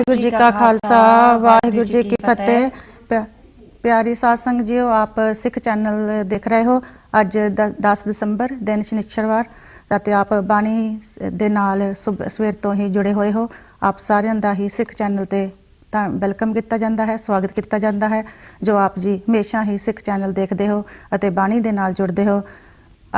वाहिगुरू जी का खालसा वाहिगुरू जी की फतेह। प्यारी साध संगत जीओ, आप सिख चैनल देख रहे हो। अज 10 दसंबर दिन शनिचरवार ਅਤੇ आप बाणी ਦੇ ਨਾਲ ਸਵੇਰ ਤੋਂ ਹੀ जुड़े ਹੋਏ ਹੋ। आप ਸਾਰਿਆਂ ਦਾ ਹੀ ਸਿੱਖ ਚੈਨਲ ਤੇ ਤਾਂ ਵੈਲਕਮ ਕੀਤਾ ਜਾਂਦਾ ਹੈ, ਸਵਾਗਤ ਕੀਤਾ ਜਾਂਦਾ ਹੈ। ਜੋ ਆਪ ਜੀ ਹਮੇਸ਼ਾ ਹੀ ਸਿੱਖ ਚੈਨਲ ਦੇਖਦੇ ਹੋ ਅਤੇ ਬਾਣੀ ਦੇ ਨਾਲ ਜੁੜਦੇ ਹੋ।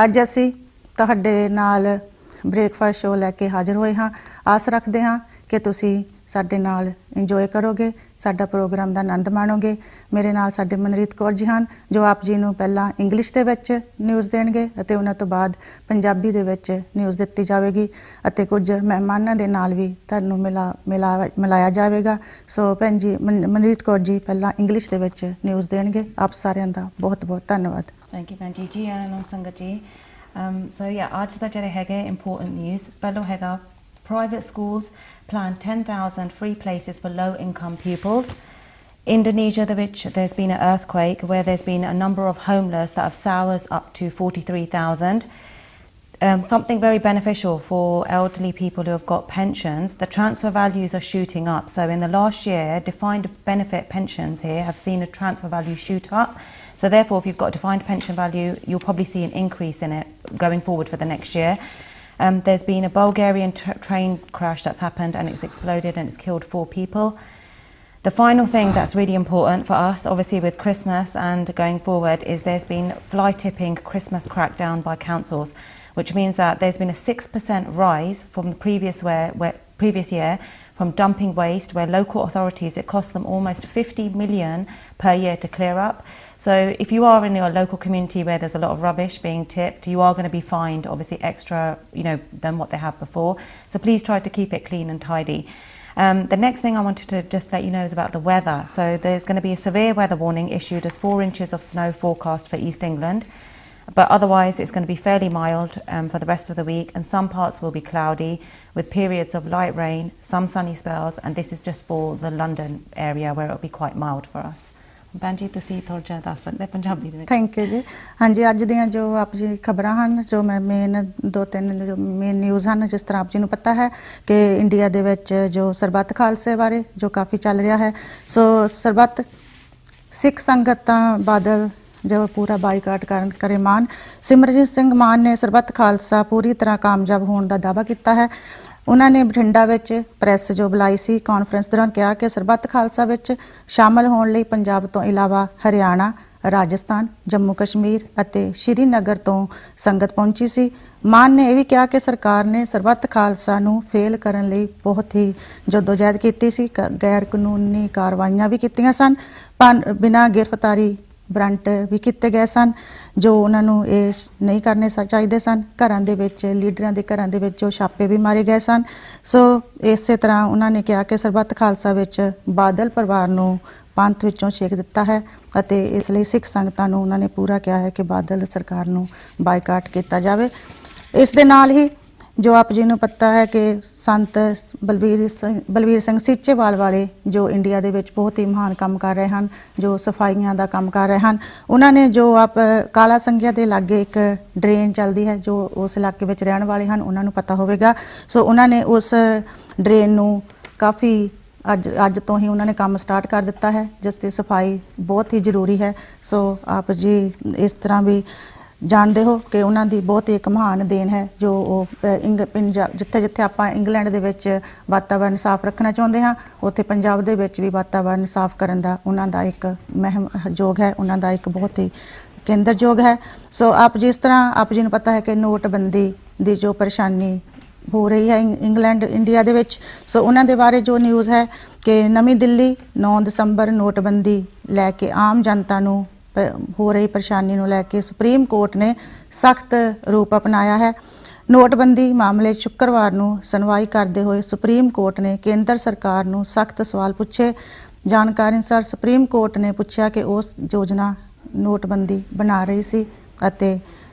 ਅੱਜ ਅਸੀਂ ਤੁਹਾਡੇ ਨਾਲ ਬ੍ਰੇਕਫਾਸਟ ਸ਼ੋਅ ਲੈ ਕੇ ਹਾਜ਼ਰ ਹੋਏ ਹਾਂ। ਆਸ ਰੱਖਦੇ ਹਾਂ ਕਿ ਤੁਸੀਂ ਸਾਡੇ ਨਾਲ ਇੰਜੋਏ ਕਰੋਗੇ, ਸਾਡਾ ਪ੍ਰੋਗਰਾਮ ਦਾ ਆਨੰਦ ਮਾਣੋਗੇ। ਮੇਰੇ ਨਾਲ ਸਾਡੇ ਮਨਰੀਤ ਕੌਰ ਜੀ ਹਨ, ਜੋ ਆਪ ਜੀ ਨੂੰ ਪਹਿਲਾਂ ਇੰਗਲਿਸ਼ ਦੇ ਵਿੱਚ ਨਿਊਜ਼ ਦੇਣਗੇ ਅਤੇ ਉਹਨਾਂ ਤੋਂ ਬਾਅਦ ਪੰਜਾਬੀ ਦੇ ਵਿੱਚ ਨਿਊਜ਼ ਦਿੱਤੀ ਜਾਵੇਗੀ ਅਤੇ ਕੁਝ ਮਹਿਮਾਨਾਂ ਦੇ ਨਾਲ ਵੀ ਤੁਹਾਨੂੰ ਮਿਲਾਇਆ ਜਾਵੇਗਾ। ਸੋ ਭੈਣ ਜੀ ਮਨਰੀਤ ਕੌਰ ਜੀ ਪਹਿਲਾਂ ਇੰਗਲਿਸ਼ ਦੇ ਵਿੱਚ ਨਿਊਜ਼ ਦੇਣਗੇ। ਆਪ ਸਾਰਿਆਂ ਦਾ ਬਹੁਤ ਬਹੁਤ ਧੰਨਵਾਦ। ਥੈਂਕ ਯੂ ਭੈਣ ਜੀ। ਜੀ ਆਇਆਂ ਨੂੰ ਸੰਗਤ ਜੀ। ਅੱਜ ਦਾ ਜਿਹੜਾ ਹੈਗਾ ਇੰਪੋਰਟੈਂਟ ਨਿਊਜ਼ ਪਹਿਲੋਂ ਹੈਗਾ private schools plan 10,000 free places for low-income pupils. Indonesia, there's been an earthquake where there's been a number of homeless that have sours up to 43,000. Something very beneficial for elderly people who have got pensions. The transfer values are shooting up. So in the last year, defined benefit pensions here have seen a transfer value shoot up. So therefore, if you've got a defined pension value, you'll probably see an increase in it going forward for the next year. There's been a Bulgarian train crash that's happened and it's exploded and it's killed 4 people. The final thing that's really important for us, obviously with Christmas and going forward, is there's been fly tipping Christmas crackdown by councils, which means that there's been a 6% rise from the previous year from dumping waste, where local authorities, it costs them almost 50 million per year to clear up. So if you are in your local community where there's a lot of rubbish being tipped, you are going to be fined obviously extra, than what they have before. So please try to keep it clean and tidy. The next thing I wanted to just let you know is about the weather. So there's going to be a severe weather warning issued as 4 inches of snow forecast for East England. But otherwise it's going to be fairly mild for the rest of the week, and some parts will be cloudy with periods of light rain, some sunny spells, and this is just for the London area where it will be quite mild for us. ਭੈਣ ਤੁਸੀਂ ਥੋੜ੍ਹਾ ਜਿਹਾ ਦੱਸ ਸਕਦੇ ਪੰਜਾਬੀ ਦੇ ਵਿੱਚ? Thank you ਜੀ। ਹਾਂਜੀ, ਅੱਜ ਦੀਆਂ ਜੋ ਆਪ ਜੀ ਖਬਰਾਂ ਹਨ, ਜੋ ਮੈਂ ਮੇਨ 2-3 ਜੋ ਮੇਨ ਨਿਊਜ਼ ਹਨ, ਜਿਸ ਤਰ੍ਹਾਂ ਆਪ ਜੀ ਨੂੰ ਪਤਾ ਹੈ ਕਿ ਇੰਡੀਆ ਦੇ ਵਿੱਚ ਜੋ ਸਰਬੱਤ ਖਾਲਸੇ ਬਾਰੇ ਜੋ ਕਾਫੀ ਚੱਲ ਰਿਹਾ ਹੈ। ਸੋ ਸਰਬੱਤ ਸਿੱਖ ਸੰਗਤਾਂ ਬਾਦਲ ਜੋ ਪੂਰਾ ਬਾਈਕਾਟ ਕਰੇ ਮਾਨ। ਸਿਮਰਜੀਤ ਸਿੰਘ ਮਾਨ ਨੇ ਸਰਬੱਤ ਖਾਲਸਾ ਪੂਰੀ ਤਰ੍ਹਾਂ ਕਾਮਯਾਬ ਹੋਣ ਦਾ ਦਾਅਵਾ ਕੀਤਾ ਹੈ। ਉਹਨਾਂ ਨੇ ਬਠਿੰਡਾ ਵਿੱਚ ਪ੍ਰੈਸ ਜੋ ਬੁਲਾਈ ਸੀ ਕਾਨਫਰੰਸ ਦੌਰਾਨ ਕਿਹਾ ਕਿ ਸਰਬੱਤ ਖਾਲਸਾ ਵਿੱਚ ਸ਼ਾਮਲ ਹੋਣ ਲਈ ਪੰਜਾਬ ਤੋਂ ਇਲਾਵਾ ਹਰਿਆਣਾ, ਰਾਜਸਥਾਨ, ਜੰਮੂ ਕਸ਼ਮੀਰ ਅਤੇ ਸ਼੍ਰੀਨਗਰ ਤੋਂ ਸੰਗਤ ਪਹੁੰਚੀ ਸੀ। ਮਾਨ ਨੇ ਇਹ ਵੀ ਕਿਹਾ ਕਿ ਸਰਕਾਰ ਨੇ ਸਰਬੱਤ ਖਾਲਸਾ ਨੂੰ ਫੇਲ ਕਰਨ ਲਈ ਬਹੁਤ ਹੀ ਜਦੋਜਹਿਦ ਕੀਤੀ ਸੀ। ਗੈਰ ਕਾਨੂੰਨੀ ਕਾਰਵਾਈਆਂ ਵੀ ਕੀਤੀਆਂ ਸਨ, ਬਿਨਾਂ ਗ੍ਰਿਫਤਾਰੀ ਵਾਰੰਟ ਵੀ ਕੀਤੇ ਗਏ ਸਨ, ਜੋ ਉਹਨਾਂ ਨੂੰ ਇਹ ਨਹੀਂ ਕਰਨੇ ਚਾਹੀਦੇ ਸਨ। ਘਰਾਂ ਦੇ ਵਿੱਚ, ਲੀਡਰਾਂ ਦੇ ਘਰਾਂ ਦੇ ਵਿੱਚ ਜੋ ਛਾਪੇ ਵੀ ਮਾਰੇ ਗਏ ਸਨ। ਸੋ ਇਸੇ ਤਰ੍ਹਾਂ ਉਹਨਾਂ ਨੇ ਕਿਹਾ ਕਿ ਸਰਬੱਤ ਖਾਲਸਾ ਵਿੱਚ ਬਾਦਲ ਪਰਿਵਾਰ ਨੂੰ ਪੰਥ ਵਿੱਚੋਂ ਛੇਕ ਦਿੱਤਾ ਹੈ ਅਤੇ ਇਸ ਲਈ ਸਿੱਖ ਸੰਗਤਾਂ ਨੂੰ ਉਹਨਾਂ ਨੇ ਪੂਰਾ ਕਿਹਾ ਹੈ ਕਿ ਬਾਦਲ ਸਰਕਾਰ ਨੂੰ ਬਾਈਕਾਟ ਕੀਤਾ ਜਾਵੇ। ਇਸ ਦੇ ਨਾਲ ਹੀ ਜੋ ਆਪ ਜੀ ਨੂੰ ਪਤਾ ਹੈ ਕਿ ਸੰਤ ਬਲਵੀਰ ਸਿੰਘ ਸੀਚੇਵਾਲ ਵਾਲੇ ਜੋ ਇੰਡੀਆ ਦੇ ਵਿੱਚ ਬਹੁਤ ਹੀ ਮਹਾਨ ਕੰਮ ਕਰ ਰਹੇ ਹਨ, ਜੋ ਸਫਾਈਆਂ ਦਾ ਕੰਮ ਕਰ ਰਹੇ ਹਨ, ਉਹਨਾਂ ਨੇ ਜੋ ਕਾਲਾ ਸੰਘਿਆ ਦੇ ਲਾਗੇ ਇੱਕ ਡਰੇਨ ਚੱਲਦੀ ਹੈ, ਜੋ ਉਸ ਇਲਾਕੇ ਵਿੱਚ ਰਹਿਣ ਵਾਲੇ ਹਨ ਉਹਨਾਂ ਨੂੰ ਪਤਾ ਹੋਵੇਗਾ। ਸੋ ਉਹਨਾਂ ਨੇ ਉਸ ਡਰੇਨ ਨੂੰ ਕਾਫੀ ਅੱਜ ਤੋਂ ਹੀ ਉਹਨਾਂ ਨੇ ਕੰਮ ਸਟਾਰਟ ਕਰ ਦਿੱਤਾ ਹੈ, ਜਿਸ ਦੀ ਸਫਾਈ ਬਹੁਤ ਹੀ ਜ਼ਰੂਰੀ ਹੈ। ਸੋ ਆਪ ਜੀ ਇਸ ਤਰ੍ਹਾਂ ਵੀ ਜਾਣਦੇ ਹੋ ਕਿ ਉਹਨਾਂ ਦੀ ਬਹੁਤ ਹੀ ਇੱਕ ਮਹਾਨ ਦੇਣ ਹੈ, ਜੋ ਉਹ ਜਿੱਥੇ ਜਿੱਥੇ ਆਪਾਂ ਇੰਗਲੈਂਡ ਦੇ ਵਿੱਚ ਵਾਤਾਵਰਨ ਸਾਫ਼ ਰੱਖਣਾ ਚਾਹੁੰਦੇ ਹਾਂ, ਉੱਥੇ ਪੰਜਾਬ ਦੇ ਵਿੱਚ ਵੀ ਵਾਤਾਵਰਨ ਸਾਫ਼ ਕਰਨ ਦਾ ਉਹਨਾਂ ਦਾ ਇੱਕ ਮਹਿਮ ਯੋਗ ਹੈ, ਉਹਨਾਂ ਦਾ ਇੱਕ ਬਹੁਤ ਹੀ ਕੇਂਦਰਯੋਗ ਹੈ। ਸੋ ਆਪ ਜਿਸ ਤਰ੍ਹਾਂ ਆਪ ਜੀ ਨੂੰ ਪਤਾ ਹੈ ਕਿ ਨੋਟਬੰਦੀ ਦੀ ਜੋ ਪਰੇਸ਼ਾਨੀ ਹੋ ਰਹੀ ਹੈ ਇੰਡੀਆ ਦੇ ਵਿੱਚ, ਸੋ ਉਹਨਾਂ ਦੇ ਬਾਰੇ ਜੋ ਨਿਊਜ਼ ਹੈ ਕਿ ਨਵੀਂ ਦਿੱਲੀ 9 ਦਸੰਬਰ ਨੋਟਬੰਦੀ ਲੈ ਕੇ ਆਮ ਜਨਤਾ ਨੂੰ ਹੋ ਰਹੀ ਪਰੇਸ਼ਾਨੀ ਨੂੰ ਲੈ ਕੇ ਸੁਪਰੀਮ ਕੋਰਟ ਨੇ ਸਖਤ ਰੂਪ ਅਪਣਾਇਆ ਹੈ। ਨੋਟਬੰਦੀ ਮਾਮਲੇ ਸ਼ੁੱਕਰਵਾਰ ਨੂੰ ਸੁਣਵਾਈ ਕਰਦੇ ਹੋਏ ਸੁਪਰੀਮ ਕੋਰਟ ਨੇ ਕੇਂਦਰ ਸਰਕਾਰ ਨੂੰ ਸਖਤ ਸਵਾਲ ਪੁੱਛੇ। ਜਾਣਕਾਰੀ ਅਨੁਸਾਰ ਸੁਪਰੀਮ ਕੋਰਟ ਨੇ ਪੁੱਛਿਆ ਕਿ ਉਸ ਯੋਜਨਾ ਨੋਟਬੰਦੀ ਬਣਾ ਰਹੀ ਸੀ ਅਤੇ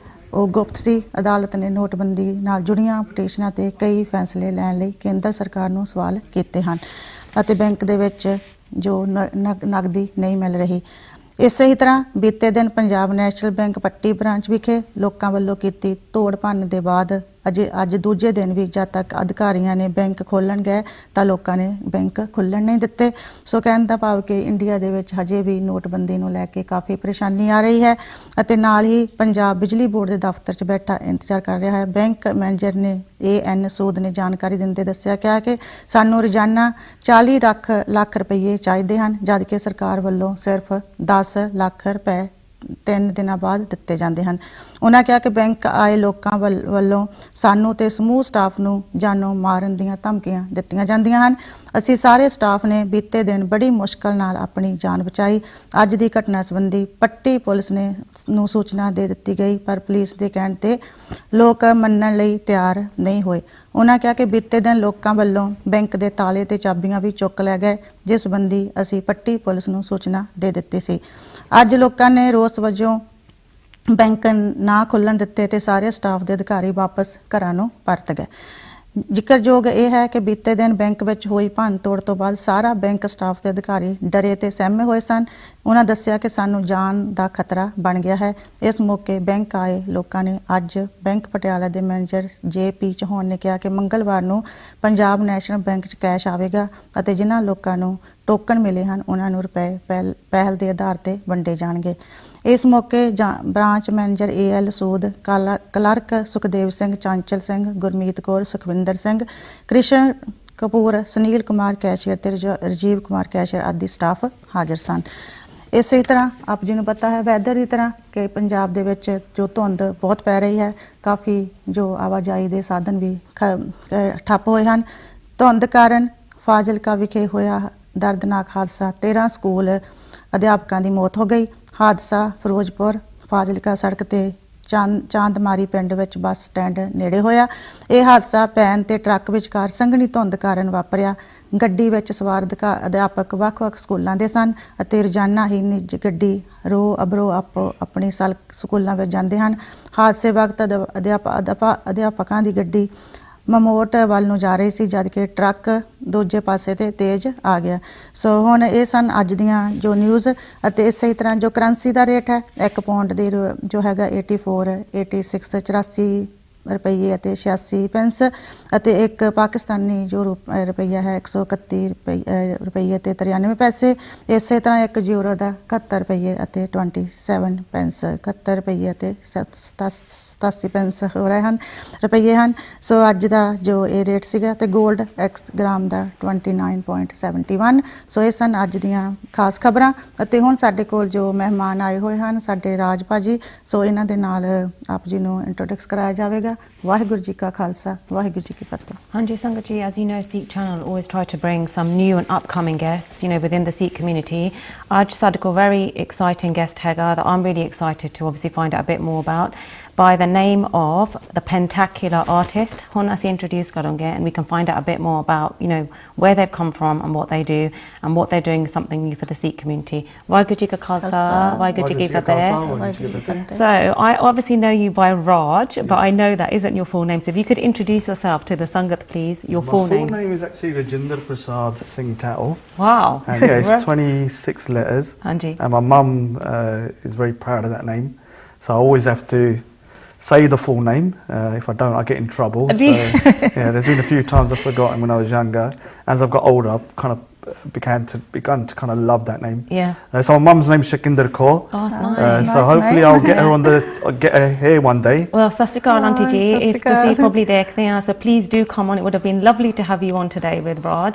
ਉਹ ਗੁਪਤ ਸੀ। ਅਦਾਲਤ ਨੇ ਨੋਟਬੰਦੀ ਨਾਲ ਜੁੜੀਆਂ ਪਟੀਸ਼ਨਾਂ ਤੇ ਕਈ ਫੈਸਲੇ ਲੈਣ ਲਈ ਕੇਂਦਰ ਸਰਕਾਰ ਨੂੰ ਸਵਾਲ ਕੀਤੇ ਹਨ ਅਤੇ ਬੈਂਕ ਦੇ ਵਿੱਚ ਜੋ ਨਕਦੀ ਨਹੀਂ ਮਿਲ ਰਹੀ। ਇਸੇ ਹੀ ਤਰ੍ਹਾਂ ਬੀਤੇ ਦਿਨ ਪੰਜਾਬ ਨੈਸ਼ਨਲ ਬੈਂਕ ਪੱਟੀ ਬ੍ਰਾਂਚ ਵਿਖੇ ਲੋਕਾਂ ਵੱਲੋਂ ਕੀਤੀ ਤੋੜ ਭੰਨ ਦੇ ਬਾਅਦ ਅੱਜ ਦੂਜੇ ਦਿਨ ਵੀ ਜਦ ਤੱਕ ਅਧਿਕਾਰੀਆਂ ਨੇ ਬੈਂਕ ਖੋਲ੍ਹਣ ਗਏ ਤਾਂ ਲੋਕਾਂ ਨੇ ਬੈਂਕ ਖੁੱਲ੍ਹਣ ਨਹੀਂ ਦਿੱਤੇ। ਸੋ ਕਹਿਣ ਦਾ ਭਾਵ ਕਿ ਇੰਡੀਆ ਦੇ ਵਿੱਚ ਹਜੇ ਵੀ ਨੋਟਬੰਦੀ ਨੂੰ ਲੈ ਕੇ ਕਾਫੀ ਪਰੇਸ਼ਾਨੀ ਆ ਰਹੀ ਹੈ ਅਤੇ ਨਾਲ ਹੀ ਪੰਜਾਬ ਬਿਜਲੀ ਬੋਰਡ ਦੇ ਦਫ਼ਤਰ 'ਚ ਬੈਠਾ ਇੰਤਜ਼ਾਰ ਕਰ ਰਿਹਾ ਹੈ। ਬੈਂਕ ਮੈਨੇਜਰ ਨੇ AN ਸੂਦ ਨੇ ਜਾਣਕਾਰੀ ਦਿੰਦੇ ਦੱਸਿਆ ਕਿ ਸਾਨੂੰ ਰੋਜ਼ਾਨਾ 40 ਲੱਖ ਰੁਪਏ ਚਾਹੀਦੇ ਹਨ, ਜਦ ਕਿ ਸਰਕਾਰ ਵੱਲੋਂ ਸਿਰਫ 10 ਲੱਖ ਰੁਪਏ 3 ਦਿਨਾਂ ਬਾਅਦ ਦਿੱਤੇ ਜਾਂਦੇ ਹਨ। ਉਹਨਾਂ ਕਿਹਾ ਕਿ ਬੈਂਕ ਆਏ ਲੋਕਾਂ ਵੱਲੋਂ ਸਾਨੂੰ ਤੇ ਸਮੂਹ ਸਟਾਫ ਨੂੰ ਜਾਨੋਂ ਮਾਰਨ ਦੀਆਂ ਧਮਕੀਆਂ ਦਿੱਤੀਆਂ ਜਾਂਦੀਆਂ ਹਨ। ਅਸੀਂ ਸਾਰੇ ਸਟਾਫ ਨੇ ਬੀਤੇ ਦਿਨ ਬੜੀ ਮੁਸ਼ਕਲ ਨਾਲ ਆਪਣੀ ਜਾਨ ਬਚਾਈ। ਅੱਜ ਦੀ ਘਟਨਾ ਸੰਬੰਧੀ ਪੱਟੀ ਪੁਲਿਸ ਨੂੰ ਸੂਚਨਾ ਦੇ ਦਿੱਤੀ ਗਈ, ਪਰ ਪੁਲਿਸ ਦੇ ਕਹਿਣ ਤੇ ਲੋਕ ਮੰਨਣ ਲਈ ਤਿਆਰ ਨਹੀਂ ਹੋਏ। ਉਹਨਾਂ ਕਿਹਾ ਕਿ ਬੀਤੇ ਦਿਨ ਲੋਕਾਂ ਵੱਲੋਂ ਬੈਂਕ ਦੇ ਤਾਲੇ ਤੇ ਚਾਬੀਆਂ ਵੀ ਚੁੱਕ ਲੈ ਗਏ, ਜਿਸ ਸੰਬੰਧੀ ਅਸੀਂ ਪੱਟੀ ਪੁਲਿਸ ਨੂੰ ਸੂਚਨਾ ਦੇ ਦਿੱਤੀ ਸੀ। ਅੱਜ ਲੋਕਾਂ ਨੇ ਰੋਸ ਵਜੋਂ ਬੈਂਕ ਨਾ ਖੁੱਲ੍ਹਣ ਦਿੱਤੇ ਤੇ ਸਾਰੇ ਸਟਾਫ ਦੇ ਅਧਿਕਾਰੀ ਵਾਪਸ ਘਰਾਂ ਨੂੰ ਪਰਤ ਗਏ। ਜ਼ਿਕਰਯੋਗ ਇਹ ਹੈ ਕਿ ਬੀਤੇ ਦਿਨ ਬੈਂਕ ਵਿੱਚ ਹੋਈ ਭੰਨ ਤੋੜ ਤੋਂ ਬਾਅਦ ਸਾਰਾ ਬੈਂਕ ਸਟਾਫ ਦੇ ਅਧਿਕਾਰੀ ਡਰੇ ਤੇ ਸਹਿਮੇ ਹੋਏ ਸਨ। ਉਹਨਾਂ ਦੱਸਿਆ ਕਿ ਸਾਨੂੰ ਜਾਨ ਦਾ ਖਤਰਾ ਬਣ ਗਿਆ ਹੈ। ਇਸ ਮੌਕੇ ਬੈਂਕ ਆਏ ਲੋਕਾਂ ਨੇ ਅੱਜ ਬੈਂਕ ਪਟਿਆਲਾ ਦੇ ਮੈਨੇਜਰ JP ਚੌਹਾਨ ਨੇ ਕਿਹਾ ਕਿ ਮੰਗਲਵਾਰ ਨੂੰ ਪੰਜਾਬ ਨੈਸ਼ਨਲ ਬੈਂਕ 'ਚ ਕੈਸ਼ ਆਵੇਗਾ ਅਤੇ ਜਿਨ੍ਹਾਂ ਲੋਕਾਂ ਨੂੰ ਟੋਕਨ ਮਿਲੇ ਹਨ ਉਹਨਾਂ ਨੂੰ ਰੁਪਏ ਪਹਿਲ ਦੇ ਆਧਾਰ ਤੇ ਵੰਡੇ ਜਾਣਗੇ। ਇਸ ਮੌਕੇ branch manager AL Sood, clerk Sukhdev Singh, Chanchal Singh, Gurmeet Kaur, Sukhwinder Singh, Krishan Kapoor, Sunil Kumar cashier ਤੇ ਰਜੀਵ ਕੁਮਾਰ ਕੈਸ਼ੀਅਰ ਆਦਿ ਸਟਾਫ ਹਾਜ਼ਰ ਸਨ। ਇਸੇ ਤਰ੍ਹਾਂ ਆਪ ਜੀ ਨੂੰ ਪਤਾ ਹੈ ਵੈਦਰ ਦੀ ਤਰ੍ਹਾਂ ਕਿ ਪੰਜਾਬ ਦੇ ਵਿੱਚ ਜੋ ਧੁੰਦ ਬਹੁਤ ਪੈ ਰਹੀ ਹੈ, ਕਾਫੀ ਜੋ ਆਵਾਜਾਈ ਦੇ ਸਾਧਨ ਵੀ ਠੱਪ ਹੋਏ ਹਨ। ਧੁੰਦ ਕਾਰਨ ਫਾਜ਼ਿਲਕਾ ਵਿਖੇ ਹੋਇਆ ਦਰਦਨਾਕ ਹਾਦਸਾ, 13 ਸਕੂਲ ਅਧਿਆਪਕਾਂ ਦੀ ਮੌਤ ਹੋ ਗਈ। ਹਾਦਸਾ ਫਿਰੋਜ਼ਪੁਰ ਫਾਜ਼ਿਲਕਾ ਸੜਕ ਤੇ ਚਾਂਦਮਾਰੀ ਪਿੰਡ ਵਿੱਚ ਬੱਸ ਸਟੈਂਡ ਨੇੜੇ ਹੋਇਆ। ਇਹ ਹਾਦਸਾ ਭੈਣ ਤੇ ਟਰੱਕ ਵਿਚਕਾਰ ਸੰਘਣੀ ਧੁੰਦ ਕਾਰਨ ਵਾਪਰਿਆ। ਗੱਡੀ ਵਿੱਚ ਸਵਾਰ ਅਧਿਆਪਕ ਵੱਖ-ਵੱਖ ਸਕੂਲਾਂ ਦੇ ਸਨ ਅਤੇ ਰੋਜ਼ਾਨਾ ਹੀ ਨਿੱਜੀ ਗੱਡੀ ਅਬਰੋ ਆਪਣੀ ਸਕੂਲਾਂ ਵਿੱਚ ਜਾਂਦੇ ਹਨ। ਹਾਦਸੇ ਵਕਤ ਅਧਿਆਪਕਾਂ ਦੀ ਗੱਡੀ ਮਮੋਟ ਵੱਲ ਨੂੰ ਜਾ ਰਹੀ ਸੀ, ਜਦ ਕਿ ਟਰੱਕ ਦੂਜੇ ਪਾਸੇ ਤੇ ਤੇਜ਼ ਆ ਗਿਆ। ਸੋ ਹੁਣ ਇਹ ਸਨ ਅੱਜ ਦੀਆਂ ਜੋ ਨਿਊਜ਼ ਅਤੇ ਇਸੇ ਤਰ੍ਹਾਂ ਜੋ ਕਰੰਸੀ ਦਾ ਰੇਟ ਹੈ, 1 ਪਾਉਂਡ ਦੀ ਜੋ ਹੈਗਾ 84 ਰੁਪਈਏ ਅਤੇ 86 ਪੈਂਸ ਅਤੇ ਇੱਕ ਪਾਕਿਸਤਾਨੀ ਜੋ ਰੁਪਈਆ ਹੈ 131 ਰੁਪਈਏ ਤੇ 93 ਪੈਸੇ। ਇਸੇ ਤਰ੍ਹਾਂ ਇੱਕ ਯੂਰੋ ਦਾ 71 ਰੁਪਈਏ ਅਤੇ 27 ਪੈਂਸ, 71 ਰੁਪਈਏ ਅਤੇ 87 ਪੈਂਸ ਹੋ ਰਹੇ ਹਨ ਰੁਪਈਏ ਹਨ। ਸੋ ਅੱਜ ਦਾ ਜੋ ਇਹ ਰੇਟ ਸੀਗਾ ਤੇ 골ਡ 1 ਗ੍ਰਾਮ ਦਾ 29.71। ਸੋ ਇਹ ਸਨ ਅੱਜ ਦੀਆਂ ਖਾਸ ਖਬਰਾਂ ਅਤੇ ਹੁਣ ਸਾਡੇ ਕੋਲ ਜੋ ਮਹਿਮਾਨ ਆਏ ਹੋਏ ਹਨ ਸਾਡੇ ਰਾਜ ਭਾਜੀ, ਸੋ ਇਹਨਾਂ ਦੇ ਨਾਲ ਆਪ ਜੀ ਨੂੰ ਇੰਟਰੋਡਕਸ ਕਰਾਇਆ ਜਾਵੇਗਾ। ਵਾਹਿਗੁਰੂ ਜੀ ਕਾ ਖਾਲਸਾ, ਵਾਹਿਗੁਰੂ ਜੀ ਕੀ ਫਤਿਹ। Hanji Sangaji, as you know, Sikh Channel always try to bring some new and upcoming guests, within the Sikh community. Aj ਸਾਡੇ ਕੋਲ very exciting guest ਹੈਗਾ that I'm really excited to obviously find out a bit more about, by the name of the Pentacularartist. ਹੁਣ ਅਸੀਂ introduce ਕਰਾਂਗੇ and we can find out a bit more about, where they've come from and what they do and what they're doing something new for the Sikh community. Waheguru ji ਕਾ ਖਾਲਸਾ, ਵਾਹਿਗੁਰੂ ਜੀ ਕੀ ਫਤਿਹ. So I obviously know you by Raj, but I know that isn't your full name. So if you could introduce yourself to the Sangat, please, your full name. My full name is actually Rajinder Prasad Singh Tattal. Wow. And it's 26 letters. Hanji. And my mum is very proud of that name. So I always have to say the full name. If I don't, I get in trouble. So there's been a few times I've forgotten when I was younger. As I've got older, I've kind of begun to kind of love that name. Yeah. So my mum's name's Shakinder Kaur. Oh, that's nice. So hopefully I'll get her here one day. Well, Sasrikal Auntie Ji, if ਤੁਸੀਂ probably ਦੇਖਦੇ ਆ, so please do come on. It would have been lovely to have you on today with Raj.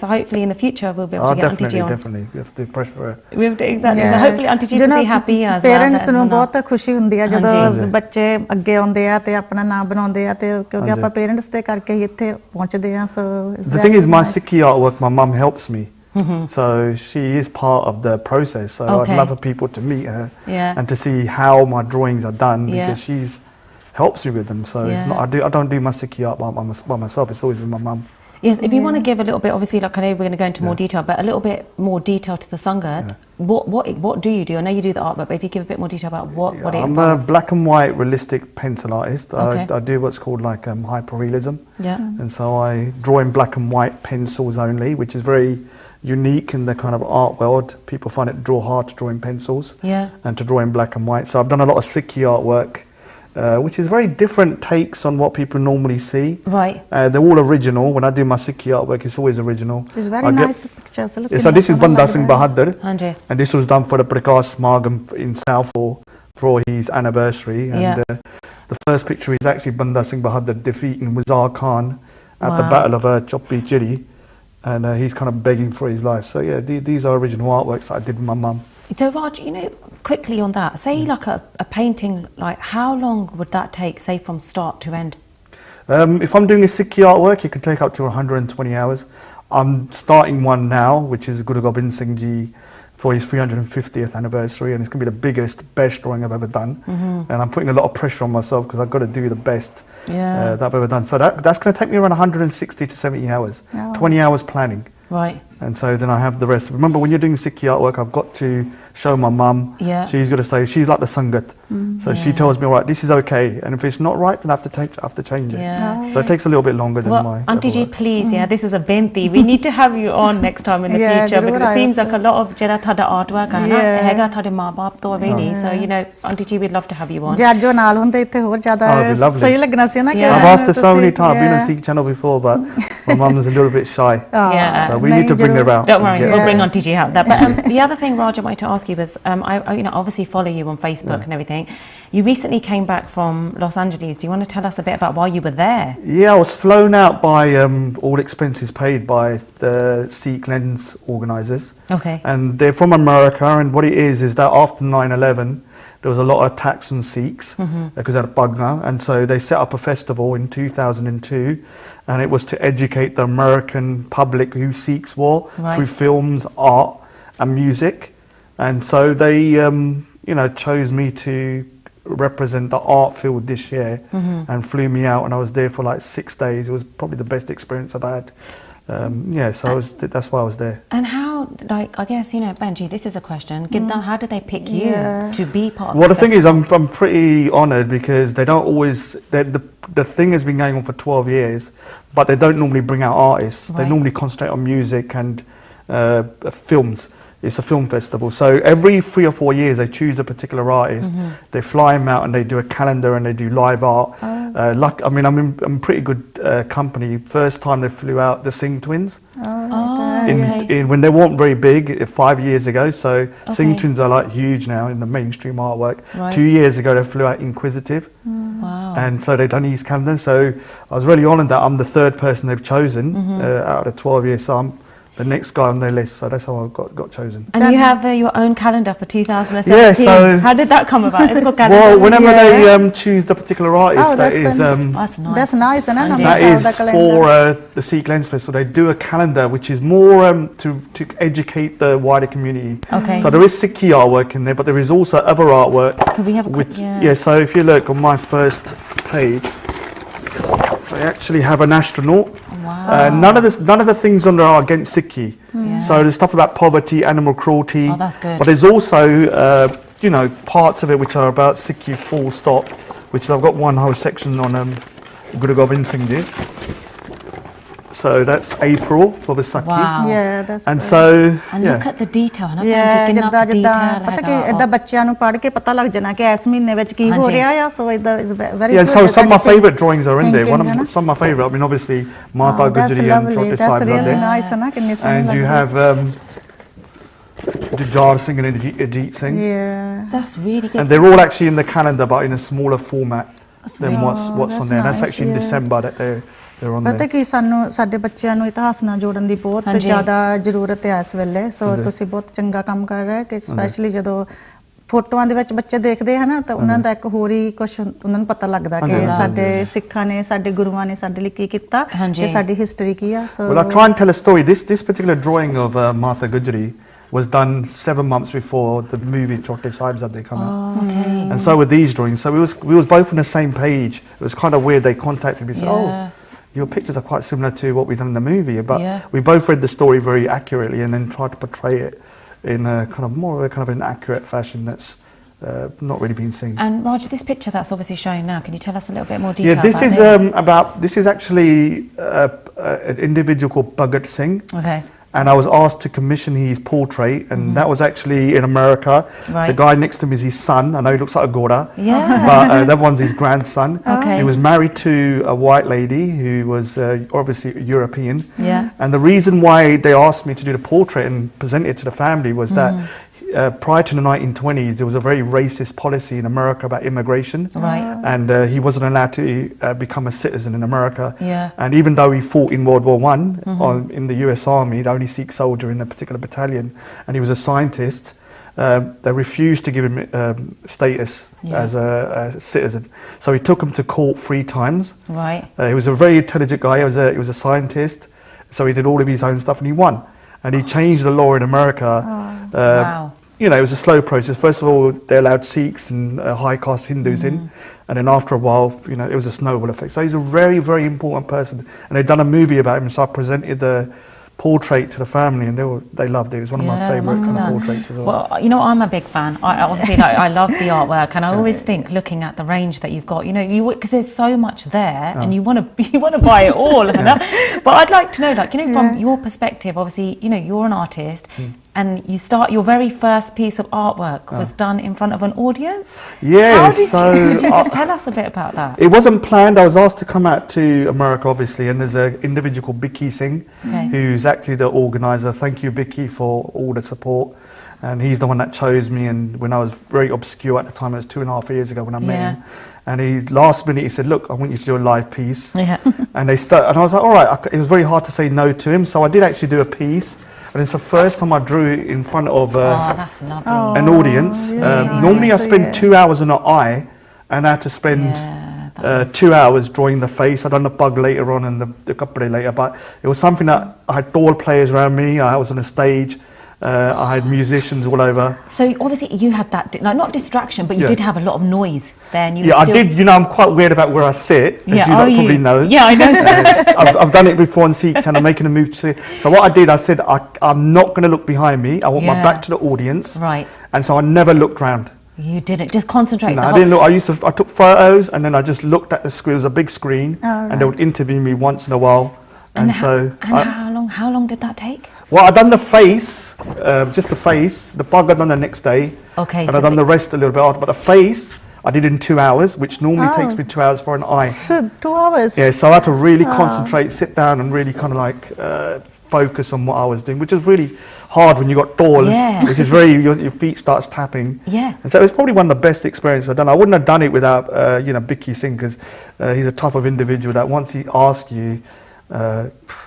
So hopefully in the future we'll be able to get Auntie Ji on. Definitely. We have to pressure her. We have to, exactly. So hopefully Auntie Ji will be happy as well. Parents ਨੂੰ ਬਹੁਤ ਖੁਸ਼ੀ ਹੁੰਦੀ ਆ ਜਦੋਂ ਬੱਚੇ ਅੱਗੇ ਆਉਂਦੇ ਆ ਤੇ ਆਪਣਾ ਨਾਮ ਬਣਾਉਂਦੇ ਆ ਤੇ ਕਿਉਂਕਿ ਆਪਾਂ ਪੇਰੈਂਟਸ ਦੇ ਕਰਕੇ ਹੀ ਇੱਥੇ ਪਹੁੰਚਦੇ ਆ। So the thing is, my Sikhi artwork, my mum helps me. So she is part of the process. So I'd love for people to meet her and to see how my drawings are done because she's helps me with them. So it's not, I don't do my Sikhi art by myself. It's always with my mum. Yes, if you want to give a little bit, obviously, like I know we're going to go into more detail, but a little bit more detail to the Sangat. What do you do? I know you do the artwork, but if you give a bit more detail about what it I'm involves. a black and white realistic pencil artist. I do what's called like hyperrealism. Yeah. And so I draw in black and white pencils only, which is very unique in the kind of art world. People find it hard to draw in pencils. Yeah. And to draw in black and white. So I've done a lot of Sikhi artwork. which is very different takes on what people normally see. Right. They're all original. When I do my Sikhi artwork, it's always original. It's very nice pictures. So this is Banda Singh Bahadur, Hanji. and this was done for the Prakash Smargam in Southall for his anniversary. And the first picture is actually Banda Singh Bahadur defeating Muzar Khan at the Battle of Choppi Chiri, and he's kind of begging for his life. So yeah, these are original artworks that I did with my mum. So Raj, you know, quickly on that, say like a painting, like how long would that take, say from start to end? If I'm doing a Sikhi artwork, it can take up to 120 hours. I'm starting one now, which is Guru Gobind Singh Ji for his 350th anniversary, and it's going to be the biggest, best drawing I've ever done. And I'm putting a lot of pressure on myself because I've got to do the best that I've ever done. So that's going to take me around 160 to 70 hours, 20 hours planning. Right. And so then I have the rest. Remember, when you're doing Sikhi artwork, I've got to show my mum. She's got to say, she's like the Sangat. So she tells me, all right, this is okay. And if it's not right, then I have to change it. So it takes a little bit longer than my Auntie Ji, please, this is a binti. We need to have you on next time in the future, because it seems like a lot of jada thada artwork hega thade maa baap to already. So, you know, Auntie Ji, we'd love to have you on. I've asked her so many times. I've been on Sikh Channel before, but my mum's a little bit shy. So we need to bring her out. Don't worry, we'll bring Auntie Ji out there. But the other thing, Raj, I wanted to ask you was, I you know, obviously follow you on Facebook and everything. You recently came back from Los Angeles. Do you want to tell us a bit about why you were there? Yeah, I was flown out by all expenses paid by the Sikh Lens organisers. Okay. And they're from America, and what it is that after 9/11, there was a lot of attacks on Sikhs because of Bagna, and so they set up a festival in 2002, and it was to educate the American public who Sikhs were through films, art, and music. And so they, you know, chose me to represent the art field this year and flew me out, and I was there for like 6 days. It was probably the best experience I've had. So that's why I was there. And how, like, I guess, you know, Benji, this is a question. How did they pick you to be part of Well, the thing is, I'm pretty honoured because they don't always, the thing has been going on for 12 years, but they don't normally bring out artists. They normally concentrate on music and films. It's a film festival. So every 3 or 4 years they choose a particular artist, they fly him out and they do a calendar and they do live art. I'm in pretty good company. First time they flew out the Singh twins. When they weren't very big 5 years ago. So Singh twins are like huge now in the mainstream artwork. 2 years ago they flew out Inquisitive. Wow. And so they've done his calendar. So I was really honoured that I'm the third person they've chosen out of 12 years. So I'm the next guy on their list, so that's how I got chosen. And you have your own calendar for 2017. Yeah, so how did that come about? Well, whenever they choose the particular artist, that's nice. That's nice, and that is for the Sikh Lens Festival. They do a calendar which is more to educate the wider community. Okay. So there is Sikhi artwork in there, but there is also other artwork. Could we have a quick, so if you look on my first page, I actually have an astronaut. Wow. None of the things on there are against Sikhi. So there's stuff about poverty, animal cruelty. Oh, that's good. But there's also, you know, parts of it which are about Sikhi full stop, which I've got one whole section on Guru Gobind Singh Ji. So that's April for the Sakhi. Wow. Yeah, that's. And so, and look at the detail. पता कि इधर बच्चों ਨੂੰ पढ़ के पता लग जाना कि इस महीने ਵਿੱਚ ਕੀ ਹੋ ਰਿਹਾ ਆ. So it is very good. So some of my favourite drawings are in there. Some of my favourite. I mean, obviously Mata Gujri and Chote Sahib are there. Nice, and you have Jar Singh and Ajit Singh. Yeah, that's really good. And they're all actually in the calendar, but in a smaller format than what's on there. That's actually in December that they're on there. ਪਤਾ ਕਿ ਸਾਨੂੰ ਸਾਡੇ ਬੱਚਿਆਂ ਨੂੰ ਇਤਿਹਾਸ ਨਾਲ ਜੋੜਨ ਦੀ ਬਹੁਤ ਜ਼ਿਆਦਾ ਜ਼ਰੂਰਤ ਹੈ ਇਸ ਵੇਲੇ. ਸੋ ਤੁਸੀਂ ਬਹੁਤ ਚੰਗਾ ਕੰਮ ਕਰ ਰਹੇ ਕਿ ਸਪੈਸ਼ਲੀ ਜਦੋਂ ਫੋਟੋਆਂ ਦੇ ਵਿੱਚ ਬੱਚੇ ਦੇਖਦੇ ਹਨ ਤਾਂ ਉਹਨਾਂ ਦਾ ਇੱਕ ਹੋਰ ਹੀ ਕੁਝ ਉਹਨਾਂ ਨੂੰ ਪਤਾ ਲੱਗਦਾ ਕਿ ਸਾਡੇ ਸਿੱਖਾਂ ਨੇ ਸਾਡੇ ਗੁਰੂਆਂ ਨੇ ਸਾਡੇ ਲਈ ਕੀ ਕੀਤਾ ਤੇ ਸਾਡੀ ਹਿਸਟਰੀ ਕੀ ਆ. ਸੋ Well, I try and tell a story. This particular drawing of Mata Gujri was done 7 months before the movie Chote Sahib they come out. Okay. And so were these drawings. So we was both on the same page. It was kind of weird. They contacted me and said, your pictures are quite similar to what we've done in the movie, but we both read the story very accurately and then tried to portray it in a kind of more of an accurate fashion that's not really been seen. And Raj, this picture that's obviously showing now, can you tell us a little bit more detail? This is actually an individual called Bhagat Singh. Okay. and I was asked to commission his portrait, and that was actually in America. Right. The guy next to him is his son. I know he looks like a Gora, Yeah. but that one's his grandson. Okay. He was married to a white lady who was obviously European. Yeah. And the reason why they asked me to do the portrait and present it to the family was that prior to the 1920s, there was a very racist policy in America about immigration. Right. And he wasn't allowed to become a citizen in America. Yeah. And even though he fought in World War One in the US Army, the only Sikh soldier in a particular battalion, and he was a scientist, they refused to give him status as a citizen. So he took him to court 3 times. Right. He was a very intelligent guy. He was a scientist. So he did all of his own stuff, and he won. And he changed the law in America. Wow. You know, it was a slow process. First of all, they allowed Sikhs and high-caste Hindus in, and then after a while, you know, it was a snowball effect. So he's a very, very important person, and they've done a movie about him. So I presented the portrait to the family, and they loved it. It was one of my favourite kind of portraits as well. Well, you know, I'm a big fan. I love the artwork, and I always think, looking at the range that you've got, you know, because there's so much there, and you want to buy it all. But I'd like to know, like, you know, from your perspective, obviously, you know, you're an artist. And your very first piece of artwork was done in front of an audience? Yeah, could you just tell us a bit about that? It wasn't planned. I was asked to come out to America, obviously, and there's an individual called Bicky Singh, who's actually the organizer. Thank you, Bicky, for all the support. And he's the one that chose me, and when I was very obscure at the time, it was 2.5 years ago when I met him. And last minute he said, look, I want you to do a live piece. Yeah. And I was like, all right. It was very hard to say no to him, so I did actually do a piece. And it's the first time I drew it in front of that's lovely. an audience. Normally I spend 2 hours on an eye, and I had to spend 2 hours drawing the face. I'd done the bug later on and the couple days later, but it was something that I had ball players around me. I was on a stage. I had musicians all over. So obviously you had that, like, not distraction, but you did have a lot of noise there. And I did. You know, I'm quite weird about where I sit, as you probably know. Yeah, I know. I've done it before on Sikh Channel, making a move to. So what I did, I said, I'm not going to look behind me. I want my back to the audience. Right. And so I never looked round. You didn't just concentrate. No, I didn't look. I took photos, and then I just looked at the screen. It was a big screen, and they would interview me once in a while. And how long did that take? Well, I done the face, just the face. The bug I done the next day. Okay. And I done the rest a little bit after. But the face I did in 2 hours, which normally takes me 2 hours for an eye. So 2 hours? Yeah, so I had to really concentrate, sit down and really kind of like focus on what I was doing, which is really hard when you got doors, which is very, your feet starts tapping. Yeah. And so it was probably one of the best experiences I've done. I wouldn't have done it without, Bicky Singh, because he's a type of individual that once he asks you,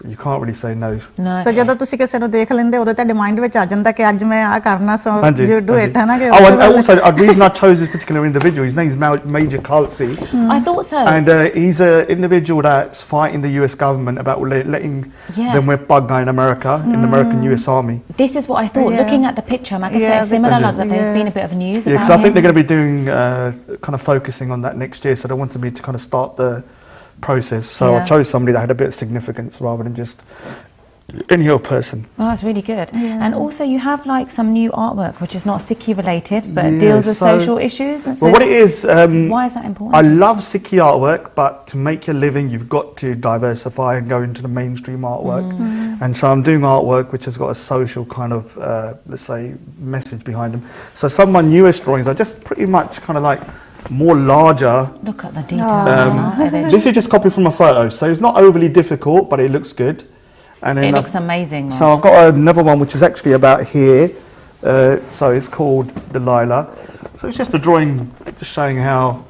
you can't really say no. So ਜਦੋਂ ਤੁਸੀਂ ਕਿਸੇ ਨੂੰ ਦੇਖ ਲੈਂਦੇ ਉਦੋਂ ਤੁਹਾਡੇ mind ਵਿੱਚ ਆ ਜਾਂਦਾ ਕਿ ਅੱਜ ਮੈਂ ਆ ਕਰਨਾ, so you do it, ਹੈ ਨਾ? And also, the reason I chose this particular individual, his name is Major Khalsi. I thought so. And he's an individual that's fighting the US government about letting them wear pagga in America, in the American US Army. This is what I thought. Looking at the picture, I guess it's similar, like that there's been a bit of news about because I think they're going to be doing, kind of focusing on that next year, so they wanted me to kind of start the process. So I chose somebody that had a bit of significance rather than just any old person. Oh, that's really good. And also you have like some new artwork which is not Sikhi related but deals with social issues. And so well, what it is, why is that important? I love Sikhi artwork, but to make your living you've got to diversify and go into the mainstream artwork. And so I'm doing artwork which has got a social kind of, let's say, message behind them. So some of my newest drawings are just pretty much kind of like more larger. Look at the details. This is just copied from a photo, so it's not overly difficult, but it looks good. And then it looks amazing. So I've got another one which is actually about here. So it's called Delilah. So it's just a drawing just showing how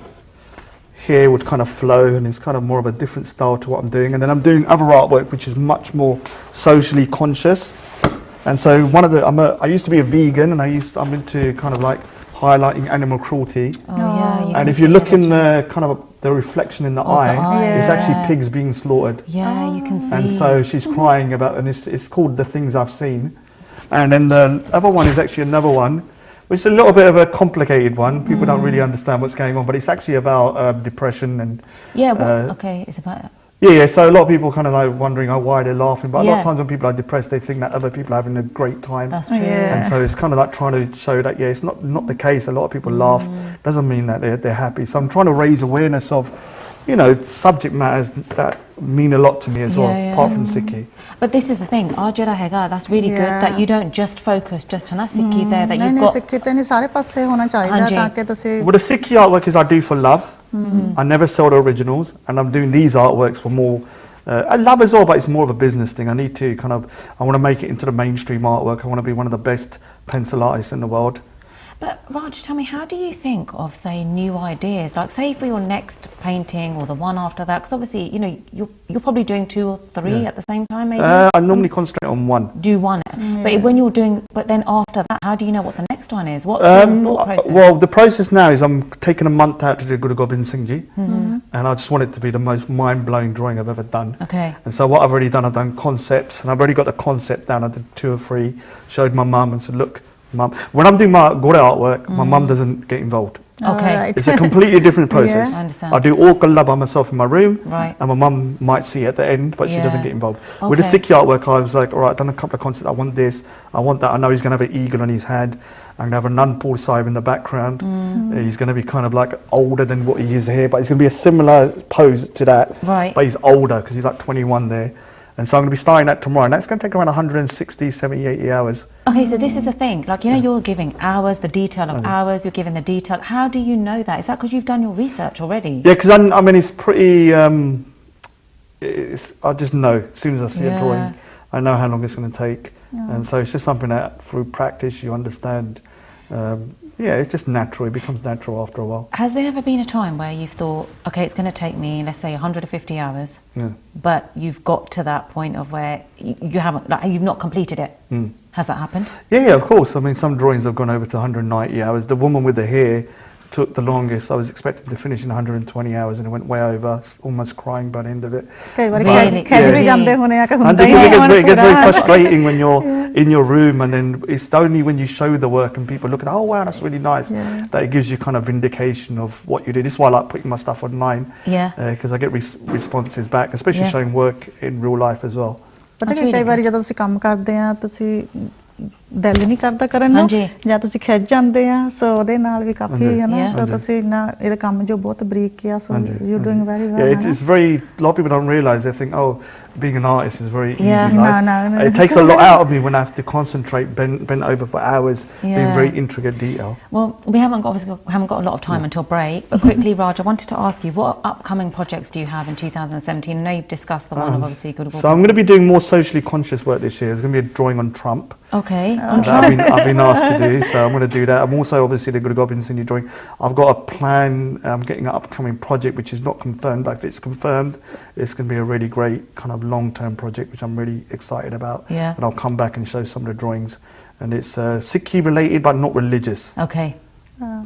hair would kind of flow, and it's kind of more of a different style to what I'm doing. And then I'm doing other artwork which is much more socially conscious. And so I used to be a vegan, and I'm into kind of like highlighting animal cruelty. And if you look in the kind of the reflection in the eye, it's actually pigs being slaughtered. Yeah, you can see. And so she's crying about, and it's called The Things I've Seen. And then the other one is actually another one, which is a little bit of a complicated one. People don't really understand what's going on, but it's actually about depression and. It's about. Yeah, so a lot of people kind of like wondering why they're laughing, but a lot of times when people are depressed, they think that other people are having a great time. That's true. And so it's kind of like trying to show that, it's not the case. A lot of people laugh, doesn't mean that they're happy. So I'm trying to raise awareness of, subject matters that mean a lot to me as well, apart from Sikhi. But this is the thing, that's really good that you don't just focus just on Sikhi there, that you've got... Sikhi te nahi sare passe hona chahiye taaki tusi... Well, the Sikhi artwork is I do for love. I never sell the originals, and I'm doing these artworks for more... I love as well, but it's more of a business thing. I need to I want to make it into the mainstream artwork. I want to be one of the best pencil artists in the world. But Raj, tell me, how do you think of, say, new ideas? Like, say, for your next painting or the one after that, because obviously, you're probably doing 2 or 3 at the same time, maybe? I normally concentrate on one. Do one. But when you're doing, but then after that, how do you know what the next one is? What's your thought process? Well, the process now is I'm taking a month out to do Guru Gobind Singh Ji, and I just want it to be the most mind-blowing drawing I've ever done. Okay. And so what I've already done, I've done concepts, and I've already got the concept down. I did 2 or 3, showed my mum and said, look, Mum, when I'm doing my Gora artwork, my mum doesn't get involved. Okay. Right. It's a completely different process. I understand. I do all Kalla by myself in my room, right, and my mum might see it at the end, but she doesn't get involved. Okay. With the Sikhi artwork, I was like, all right, I've done a couple of concepts. I want this, I want that. I know he's going to have an eagle on his head. I'm going to have a Nun Paul Sahib in the background. He's going to be kind of like older than what he is here, but it's going to be a similar pose to that. Right. But he's older because he's like 21 there. And so I'm going to be starting that tomorrow, and that's going to take around 160, 70, 80 hours. Okay, so this is the thing, like, you're giving hours, the detail of hours, you're giving the detail. How do you know that? Is that because you've done your research already? Yeah, because it's pretty, I just know, as soon as I see a drawing, I know how long it's going to take. And so it's just something that through practice you understand. It's just natural. It becomes natural after a while. Has there ever been a time where you've thought, okay, it's going to take me, let's say, 150 hours, but you've got to that point of where you haven't, you've not completed it? Has that happened? Yeah, of course. I mean, some drawings have gone over to 190 hours. The woman with the hair took the longest. I was expecting to finish in 120 hours, and it went way over, almost crying by the end of it. It gets very frustrating when you're in your room, and then it's only when you show the work and people look at, oh wow, that's really nice, that it gives you kind of vindication of what you did. This is why I like putting my stuff online, because I get responses back, especially showing work in real life as well. ਪਤਾ ਕਿ ਕਈ ਵਾਰੀ ਜਦੋਂ ਤੁਸੀਂ ਕੰਮ ਕਰਦੇ ਆ ਤੁਸੀਂ ਦਿਲ ਨਹੀਂ ਕਰਦਾ ਕਰਨ ਨੂੰ ਜਾਂ ਤੁਸੀਂ ਖਿੱਚ ਜਾਂਦੇ ਆ ਸੋ ਉਹਦੇ ਨਾਲ ਵੀ ਕਾਫੀ ਹੈ ਨਾ ਸੋ ਤੁਸੀਂ ਨਾ ਇਹਦਾ ਕੰਮ ਜੋ ਬਹੁਤ ਬਰੀਕ ਆ so you doing very well it's very, a lot of people don't realize, they think, oh, being an artist is very easy. No. It takes a lot out of me when I have to concentrate, bent over for hours, being very intricate detail. Well, we haven't got a lot of time until break, but quickly, Raj, I wanted to ask you, what upcoming projects do you have in 2017? I know you've discussed the one of obviously Good. So I'm going to be doing more socially conscious work this year. There's going to be a drawing on Trump. Okay. I've been asked to do, so I'm going to do that. I'm also obviously the Good Gobind Singh drawing. I've got a plan. I'm getting an upcoming project which is not confirmed, but if it's confirmed, it's going to be a really great kind of long-term project which I'm really excited about. And I'll come back and show some of the drawings. And it's Sikhi related but not religious. Okay.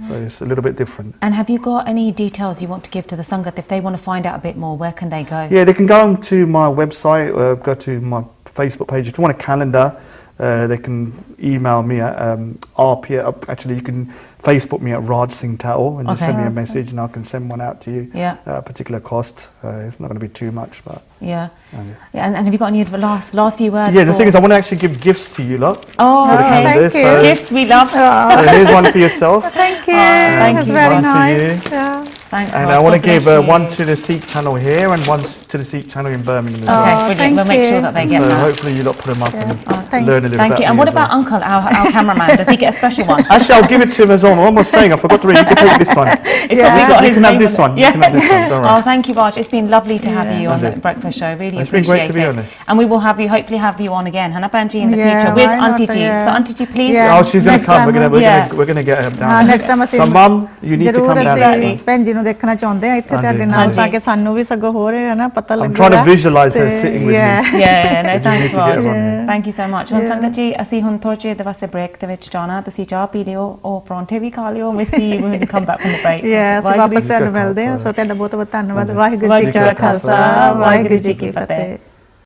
So it's a little bit different. And have you got any details you want to give to the Sangat? If they want to find out a bit more, where can they go? Yeah, they can go on to my website, go to my Facebook page. If you want a calendar, they can email me at RP. Actually, you can Facebook me at Raj Singh Tattal and just send me a message, and I can send one out to you at a particular cost. It's not going to be too much, but and have you got any last few words? Yeah, the thing is, I want to actually give gifts to you lot. Thank you. So gifts we love. Here's one for yourself. Thank you. That's very nice. Thanks. And I want to give one to the Sikh Channel here and one to the Sikh Channel in Birmingham as well. Okay, brilliant. We'll make sure that they get so that. Hopefully you lot put them up and learn a little Thank bit. you. And what about Uncle, our cameraman? Does he get a special one? Actually, I'll give it to him as well. What was saying, I forgot to read. You can take this one. We got you can have this one. You can have this one. Don't worry. Oh, thank you, Raj. It's been lovely to have you on the breakfast show. Really appreciate it. It's been great to be on it. And we will hopefully have you on again, Hannah Banji, in the future with Auntie G. So Auntie G, please. Oh, she's going to come. We're going to get her down. Next time so Mum, you need to come down. ਭੈਣ ਜੀ ਨੂੰ ਦੇਖਣਾ ਚਾਹੁੰਦੇ ਆ ਇੱਥੇ ਤੁਹਾਡੇ ਨਾਲ ਤਾਂ ਕਿ ਸਾਨੂੰ ਵੀ ਸਗੋਂ ਹੋ ਰਿਹਾ ਹੈ ਨਾ ਪਤਾ ਲੱਗਦਾ I'm trying to visualize her sitting with me. No, thanks Raj. Thank you so much. ਹੁਣ ਸੰਗਤ ਜੀ ਅਸੀਂ ਹੁਣ ਥੋੜੇ ਜਿਹੇ ਦੇ ਵਾਸਤੇ ਬ੍ਰੇਕ ਦੇ ਵਿੱਚ ਜਾਣਾ ਤੁਸੀਂ ਚਾਹ ਪੀ ਲਿਓ ਉਹ ਪਰੌਂਠੇ ਵੀ ਖਾ ਲਿਓ we see when we come back from the break. ਸੋ ਵਾਪਸ ਤੁਹਾਨੂੰ ਮਿਲਦੇ ਆ ਸੋ ਤੁਹਾਡਾ ਬਹੁਤ ਬਹੁਤ ਧੰਨਵਾਦ ਵਾਹਿਗੁਰੂ ਜੀ ਕਾ ਖਾਲਸਾ ਵਾਹਿਗੁਰੂ ਜੀ ਕੀ ਫਤਿਹ